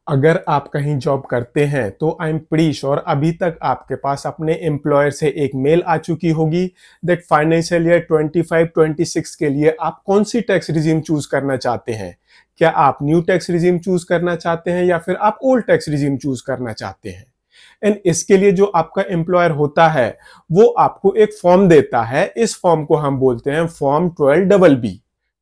अगर आप कहीं जॉब करते हैं तो आई एम प्रीटी श्योर अभी तक आपके पास अपने एम्प्लॉयर से एक मेल आ चुकी होगी दैट फाइनेंशियल ईयर 25-26 के लिए आप कौन सी टैक्स रिजीम चूज करना चाहते हैं। क्या आप न्यू टैक्स रिजीम चूज करना चाहते हैं या फिर आप ओल्ड टैक्स रिजीम चूज करना चाहते हैं। एंड इसके लिए जो आपका एम्प्लॉयर होता है वो आपको एक फॉर्म देता है। इस फॉर्म को हम बोलते हैं फॉर्म 12BB।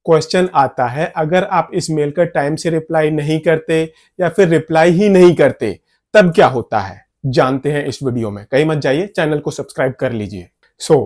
क्वेश्चन आता है, अगर आप इस मेल का टाइम से रिप्लाई नहीं करते या फिर रिप्लाई ही नहीं करते तब क्या होता है, जानते हैं इस वीडियो में। कहीं मत जाइए, चैनल को सब्सक्राइब कर लीजिए।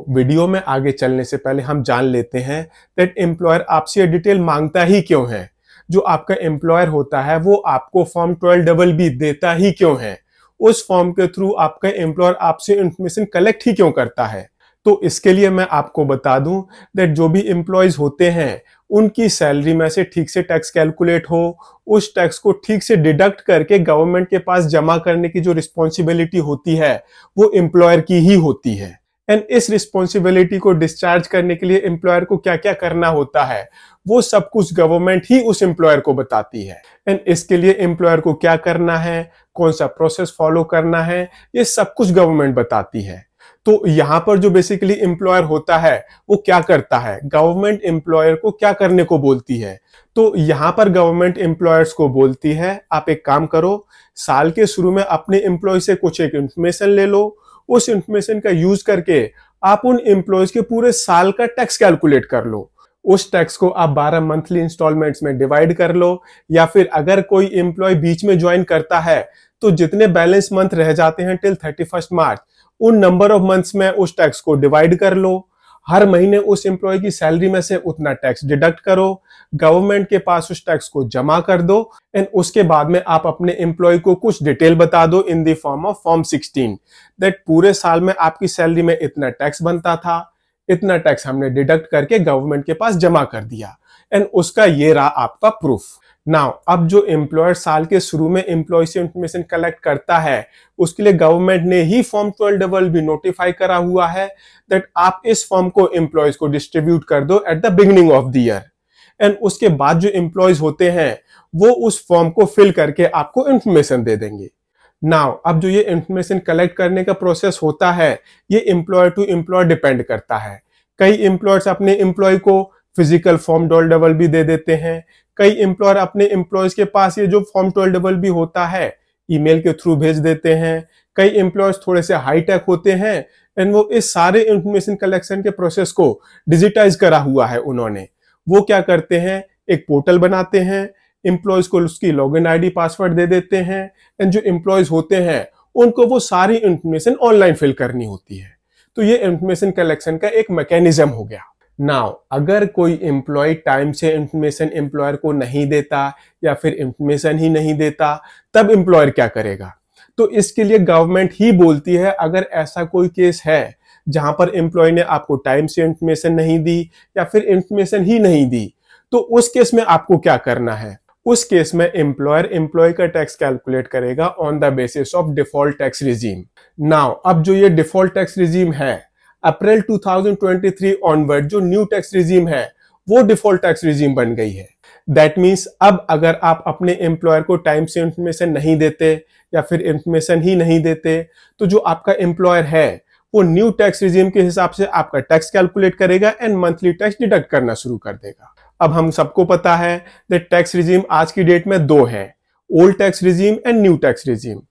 वीडियो में आगे चलने से पहले हम जान लेते हैं दैट एम्प्लॉयर आपसे डिटेल मांगता ही क्यों है। जो आपका एम्प्लॉयर होता है वो आपको फॉर्म 12BB देता ही क्यों है। उस फॉर्म के थ्रू आपका एम्प्लॉयर आपसे इंफॉर्मेशन कलेक्ट ही क्यों करता है। तो इसके लिए मैं आपको बता दूं दैट जो भी एम्प्लॉयज होते हैं उनकी सैलरी में से ठीक से टैक्स कैलकुलेट हो, उस टैक्स को ठीक से डिडक्ट करके गवर्नमेंट के पास जमा करने की जो रिस्पॉन्सिबिलिटी होती है वो एम्प्लॉयर की ही होती है। एंड इस रिस्पॉन्सिबिलिटी को डिस्चार्ज करने के लिए एम्प्लॉयर को क्या क्या करना होता है वो सब कुछ गवर्नमेंट ही उस एम्प्लॉयर को बताती है। एंड इसके लिए एम्प्लॉयर को क्या करना है, कौन सा प्रोसेस फॉलो करना है, ये सब कुछ गवर्नमेंट बताती है। तो यहां पर जो बेसिकली एम्प्लॉयर होता है वो क्या करता है, गवर्नमेंट एम्प्लॉयर को क्या करने को बोलती है। तो यहां पर गवर्नमेंट एम्प्लॉयर्स को बोलती है आप एक काम करो, साल के शुरू में अपने एम्प्लॉय से कुछ एक इंफॉर्मेशन ले लो, उस इंफॉर्मेशन का यूज करके आप उन एम्प्लॉयज के पूरे साल का टैक्स कैलकुलेट कर लो। उस टैक्स को आप 12 मंथली इंस्टॉलमेंट्स में डिवाइड कर लो, या फिर अगर कोई एम्प्लॉय बीच में ज्वाइन करता है तो जितने बैलेंस मंथ रह जाते हैं टिल 31 मार्च उन नंबर ऑफ मंथ्स में उस टैक्स को डिवाइड कर लो। हर महीने उस एम्प्लॉय की सैलरी में से उतना टैक्स डिडक्ट करो, गवर्नमेंट के पास उस टैक्स को जमा कर दो। एंड उसके बाद में आप अपने एम्प्लॉय को कुछ डिटेल बता दो in the form of form 16 that पूरे साल में आपकी सैलरी में इतना टैक्स बनता था, इतना टैक्स हमने डिडक्ट करके गवर्नमेंट के पास जमा कर दिया। एंड उसका ये रहा आपका प्रूफ। नाउ अब जो एम्प्लॉयर साल के शुरू में एम्प्लॉय से इंफॉर्मेशन कलेक्ट करता है उसके लिए गवर्नमेंट ने ही फॉर्म 12BB नोटिफाई करा हुआ है दैट आप इस फॉर्म को एम्प्लॉयज को डिस्ट्रीब्यूट कर दो at the beginning of the year. And उसके बाद जो एम्प्लॉयज होते हैं वो उस फॉर्म को फिल करके आपको इंफॉर्मेशन दे देंगे। नाउ अब जो ये इंफॉर्मेशन कलेक्ट करने का प्रोसेस होता है ये एम्प्लॉयर टू एम्प्लॉयर डिपेंड करता है। कई एम्प्लॉयर्स अपने एम्प्लॉय को फिजिकल फॉर्म 12BB दे देते हैं, कई एम्प्लॉयर अपने एम्प्लॉयज के पास ये जो फॉर्म 12BB होता है ईमेल के थ्रू भेज देते हैं, कई एम्प्लॉयर्स थोड़े से हाईटेक होते हैं एंड वो इस सारे इंफॉर्मेशन कलेक्शन के प्रोसेस को डिजिटाइज करा हुआ है उन्होंने। वो क्या करते हैं, एक पोर्टल बनाते हैं, एम्प्लॉयज को उसकी लॉगिन आईडी पासवर्ड दे देते हैं एंड जो एम्प्लॉयज होते हैं उनको वो सारी इंफॉर्मेशन ऑनलाइन फिल करनी होती है। तो ये इंफॉर्मेशन कलेक्शन का एक मैकेनिज्म हो गया। नाउ अगर कोई एम्प्लॉय टाइम से इंफॉर्मेशन एम्प्लॉयर को नहीं देता या फिर इंफॉर्मेशन ही नहीं देता तब एम्प्लॉयर क्या करेगा। तो इसके लिए गवर्नमेंट ही बोलती है अगर ऐसा कोई केस है जहां पर एम्प्लॉय ने आपको टाइम से इंफॉर्मेशन नहीं दी या फिर इंफॉर्मेशन ही नहीं दी तो उस केस में आपको क्या करना है। उस केस में एम्प्लॉयर एम्प्लॉय का टैक्स कैलकुलेट करेगा on the basis of default tax regime. Now अब जो ये डिफॉल्ट टैक्स रिजीम है अप्रैल 2023 ऑनवर्ड जो न्यू टैक्स रिजीम है वो डिफॉल्ट टैक्स रिजीम बन गई है। दैट मीन्स अब अगर आप अपने एम्प्लॉयर को टाइम से इंफॉर्मेशन नहीं देते या फिर इंफॉर्मेशन ही नहीं देते तो जो आपका एम्प्लॉयर है वो न्यू टैक्स रिजीम के हिसाब से आपका टैक्स कैलकुलेट करेगा एंड मंथली टैक्स डिडक्ट करना शुरू कर देगा। अब हम सबको पता है दैट टैक्स रिजीम आज की डेट में दो है, old tax regime and new tax regime.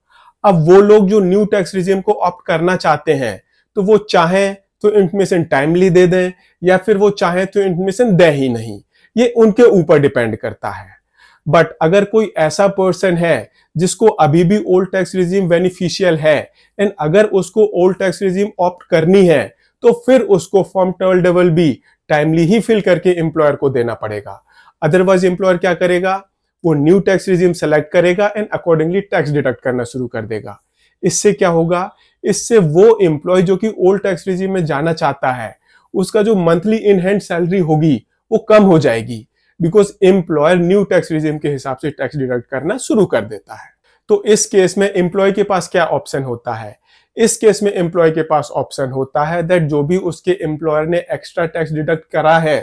अब वो लोग जो न्यू टैक्स रिजीम को ऑप्ट करना चाहते हैं तो वो चाहे तो इंफॉर्मेशन टाइमली दे दें या फिर वो चाहे तो इंफॉर्मेशन दे ही नहीं, ये उनके ऊपर डिपेंड करता है। बट अगर कोई ऐसा पर्सन है जिसको अभी भी ओल्ड टैक्स रिजीम बेनिफिशियल है एंड अगर उसको ओल्ड टैक्स रिजीम ऑप्ट करनी है तो फिर उसको फॉर्म 12BB टाइमली ही फिल करके एम्प्लॉयर को देना पड़ेगा। अदरवाइज एम्प्लॉयर क्या करेगा, वो न्यू टैक्स रिजीम सेलेक्ट करेगा एंड अकॉर्डिंगली टैक्स डिडक्ट करना शुरू कर देगा। इससे क्या होगा, इससे वो एम्प्लॉय जो कि ओल्ड टैक्स रिजीम में जाना चाहता है उसका जो मंथली इन हैंड सैलरी होगी वो कम हो जाएगी because employer new tax regime के हिसाब से टैक्स डिडक्ट करना शुरू कर देता है। तो इस केस में एम्प्लॉय के पास क्या ऑप्शन होता है, इस केस में एम्प्लॉय के पास ऑप्शन होता है दैट जो भी उसके एम्प्लॉयर ने एक्स्ट्रा टैक्स डिडक्ट करा है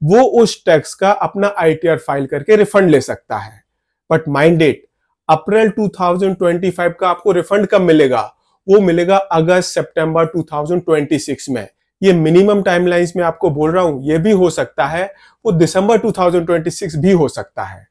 वो उस टैक्स का अपना ITR फाइल करके रिफंड ले सकता है। बट माइंड इट, अप्रैल 2025 का आपको रिफंड कब मिलेगा? वो मिलेगा अगस्त सितंबर 2026 में। ये मिनिमम टाइमलाइंस में आपको बोल रहा हूं, ये भी हो सकता है वो दिसंबर 2026 भी हो सकता है।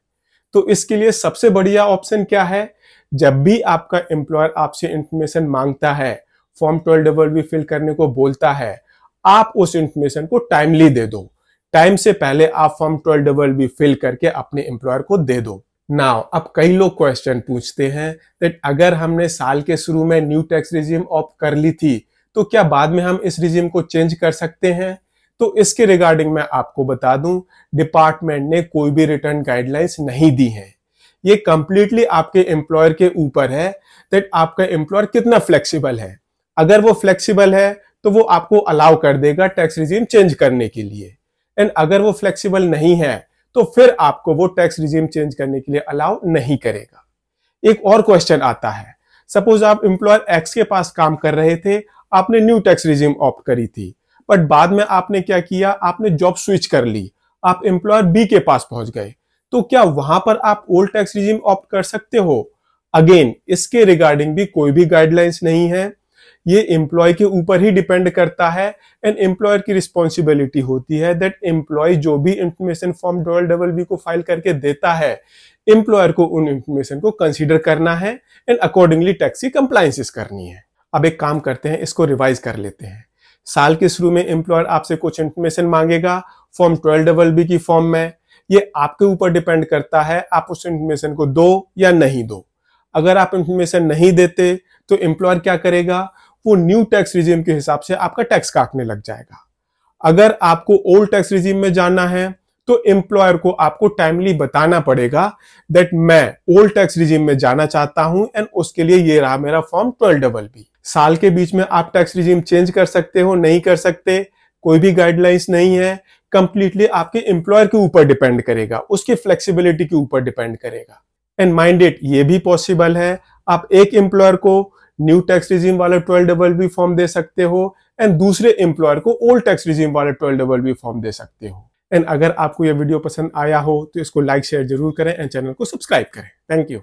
तो इसके लिए सबसे बढ़िया ऑप्शन क्या है? जब भी आपका एम्प्लॉयर आपसे इंफॉर्मेशन मांगता है, फॉर्म 12BB फिल करने को बोलता है, आप उस इंफॉर्मेशन को टाइमली दे दो। टाइम से पहले आप फॉर्म 12BB फिल करके अपने एम्प्लॉयर को दे दो। नाउ अब कई लोग क्वेश्चन पूछते हैं दैट अगर हमने साल के शुरू में न्यू टैक्स रिजीम ऑप्ट कर ली थी तो क्या बाद में हम इस रिजीम को चेंज कर सकते हैं? तो इसके रिगार्डिंग मैं आपको बता दूं, डिपार्टमेंट ने कोई भी रिटर्न गाइडलाइंस नहीं दी है। ये कंप्लीटली आपके एम्प्लॉयर के ऊपर है दैट आपका एम्प्लॉयर कितना फ्लेक्सिबल है। अगर वो फ्लेक्सिबल है तो वो आपको अलाउ कर देगा टैक्स रिजीम चेंज करने के लिए, एंड अगर वो फ्लेक्सिबल नहीं है तो फिर आपको वो टैक्स रिजीम चेंज करने के लिए अलाउ नहीं करेगा। एक और क्वेश्चन आता है, सपोज आप एम्प्लॉयर एक्स के पास काम कर रहे थे, आपने न्यू टैक्स रिजीम ऑप्ट करी थी, बट बाद में आपने क्या किया, आपने जॉब स्विच कर ली, आप एम्प्लॉयर बी के पास पहुंच गए, तो क्या वहां पर आप ओल्ड टैक्स रिजीम ऑप्ट कर सकते हो? अगेन इसके रिगार्डिंग भी कोई भी गाइडलाइंस नहीं है, ये एम्प्लॉय के ऊपर ही डिपेंड करता है, एंड एम्प्लॉयर की रिस्पॉन्सिबिलिटी होती है दैट एम्प्लॉय जो भी इंफॉर्मेशन फॉर्म 12BB को फाइल करके देता है, एम्प्लॉयर को उन इंफॉर्मेशन को कंसीडर करना है एंड अकॉर्डिंगली टैक्स की कंप्लायंसेस करनी है। अब एक काम करते हैं, इसको रिवाइज कर लेते हैं। साल के शुरू में एम्प्लॉयर आपसे कुछ इंफॉर्मेशन मांगेगा फॉर्म 12BB की फॉर्म में, ये आपके ऊपर डिपेंड करता है आप उस इंफॉर्मेशन को दो या नहीं दो। अगर आप इंफॉर्मेशन नहीं देते तो एम्प्लॉयर क्या करेगा, वो न्यू टैक्स रिजीम के हिसाब से आपका टैक्स काटने लग जाएगा। अगर आपको ओल्ड टैक्स रिजीम में जाना है तो एम्प्लॉयर को आपको टाइमली बताना पड़ेगा दैट मैं ओल्ड टैक्स रिजीम में जाना चाहता हूं एंड उसके लिए ये रहा मेरा फॉर्म 12BB। साल के बीच में आप टैक्स रिजीम चेंज कर सकते हो, नहीं कर सकते, कोई भी गाइडलाइंस नहीं है, कंप्लीटली आपके एम्प्लॉयर के ऊपर डिपेंड करेगा, उसकी फ्लेक्सिबिलिटी के ऊपर डिपेंड करेगा। एंड माइंड इट, ये भी पॉसिबल है आप एक एम्प्लॉयर को न्यू टैक्स रिजीम वाला 12BB फॉर्म दे सकते हो एंड दूसरे एम्प्लॉयर को ओल्ड टैक्स रिजीम वाला 12BB फॉर्म दे सकते हो। एंड अगर आपको यह वीडियो पसंद आया हो तो इसको लाइक शेयर जरूर करें एंड चैनल को सब्सक्राइब करें। Thank you.